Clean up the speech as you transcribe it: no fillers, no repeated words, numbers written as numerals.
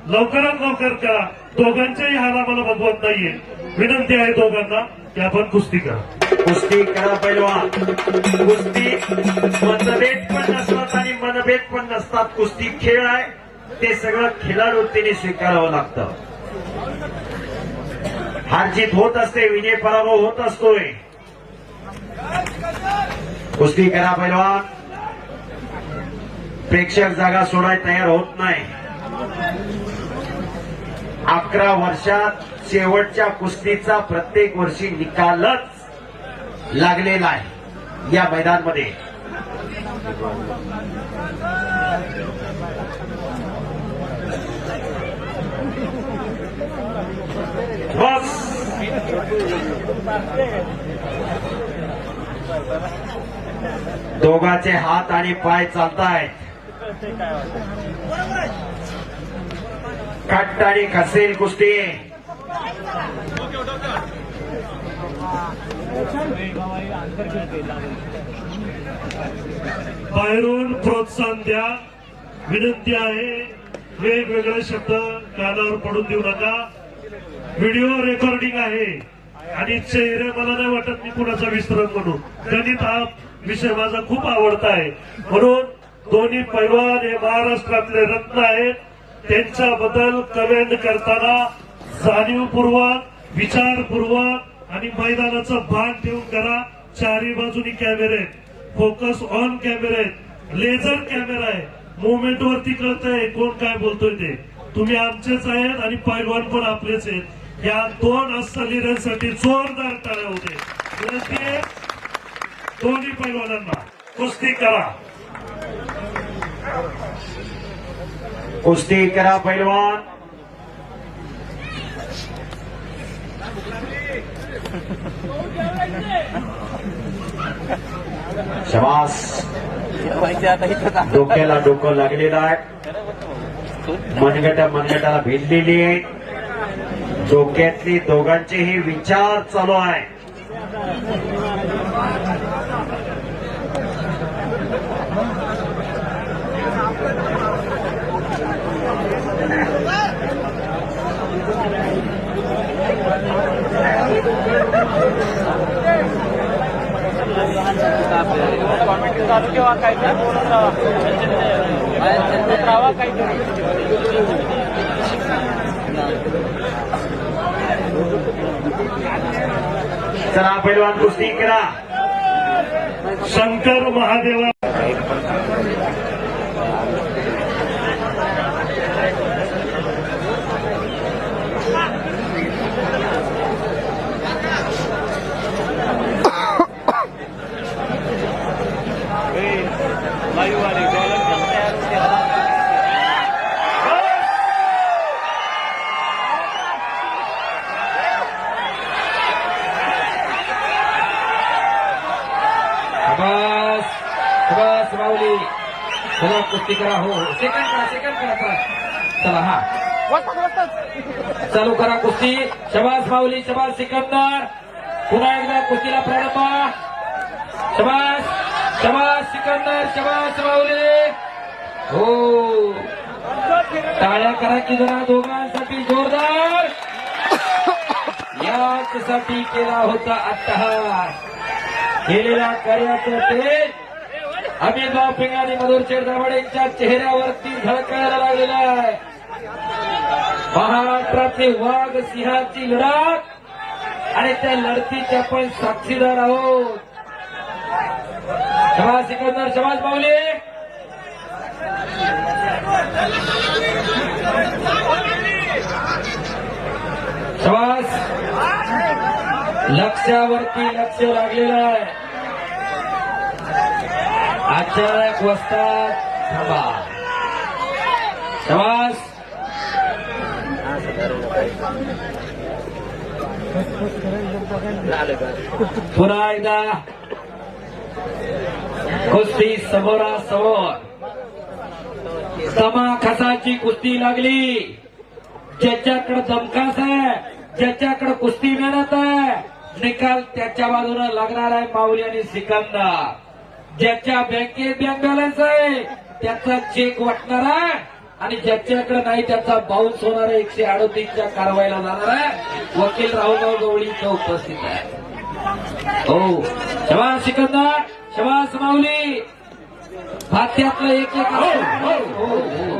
लवकरात लवकर करा. दोघांच्याही हाल आम्हाला बघवत नाहीये. विनंती आहे दोघांना की आपण कुस्ती करा. कुस्ती करा पैलवान. कुस्ती मतभेद पण नसतात आणि मनभेद पण नसतात. कुस्ती खेळ आहे, ते सगळं खिलाडूतीने स्वीकारावं लागतं. हार जीत होत असते, विजय पराभव होत असतोय. कुस्ती करा पैलवान. प्रेक्षक जागा सोडायला तयार होत नाही. 11 वर्षात शेवटच्या कुस्तीचा प्रत्येक वर्षी निकालच लागलेला आहे या मैदानामध्ये. बस दोघांचे हात आणि पाय चालतायत. कट आणि कसेल कुस्ती. बाहेरून प्रोत्साहन द्या. विनंती आहे, वेगवेगळे शब्द कानावर पडून देऊ नका. व्हिडिओ रेकॉर्डिंग आहे आणि चेहरे मला नाही वाटत मी कुणाचा विश्राम म्हणून. गणित हा विषय माझा खूप आवडता आहे. म्हणून दोन्ही पैलवान हे महाराष्ट्रातले रत्न आहेत. त्यांच्याबद्दल कमेंट करताना जाणीवपूर्वक, विचारपूर्वक आणि मैदानाचं भान ठेवून करा. चारही बाजूनी कॅमेरे आहेत, फोकस ऑन कॅमेरे आहेत, लेझर कॅमेरा आहे. मुवमेंट वरती कळतंय कोण काय बोलतोय ते. तुम्ही आमचेच आहेत आणि पैलवान पण आपलेच आहेत. या दोन अस्सलीरांसाठी जोरदार टाळ्या होते. विनंती आहे दोन्ही पैलवानांना कुस्ती करा. कुस्ती करा पैलवान. शबास. डोक्याला डोकं लागलेलं आहे. मनगटाला भिडलेली आहे. डोक्यातली दोघांचेही विचार चालू आहे. चालू किंवा काय राहा काय. चला पैलवान कुस्ती करा. शंकर महादेवा शबास माऊली. चला कुस्ती करा. हो सेकंड करा. चला हा चालू करा कुस्ती. शबास माऊली, शबास सिकंदर. पुन्हा एकदा कुस्तीला प्रारंभ. शबास सिकंदर, शबास माऊली. हो टाळ्या करा की जरा दोघांसाठी जोरदार. याचसाठी केला होता अट्टहास. केलेल्या कार्याचं ते अमितभाऊ पिंग आणि मधुर दाभाडे यांच्या चेहऱ्यावरती झळकायला लागलेला आहे. महाराष्ट्रातली वाघ सिंहाची लढत आणि त्या लढतीच्या आपण साक्षीदार आहोत. शबास सिकंदर, शबास माऊली. शबास. लक्ष्यावरती लक्ष लागलेलं आहे. अचानक वस्तात थांबा. शबास. पुन्हा एकदा कुस्ती समोरासमोर. समाखासाची कुस्ती लागली. ज्याच्याकडे दमखास आहे, ज्याच्याकडे कुस्ती मेहनत आहे, निकाल त्याच्या बाजूने लागणार आहे. माऊली आणि सिकंदर. ज्याच्या बँकेत बँक बॅलन्स आहे त्याचा चेक वाटणार आहे आणि ज्याच्याकडे नाही त्याचा बाउन्स होणार आहे. 138च्या कारवाईला जाणार आहे. वकील राहुलराव गवळी इथं उपस्थित आहे. हो, शबास सिकंदर, शबास माऊली. भात्यातलं एक एक. हो, हो, हो.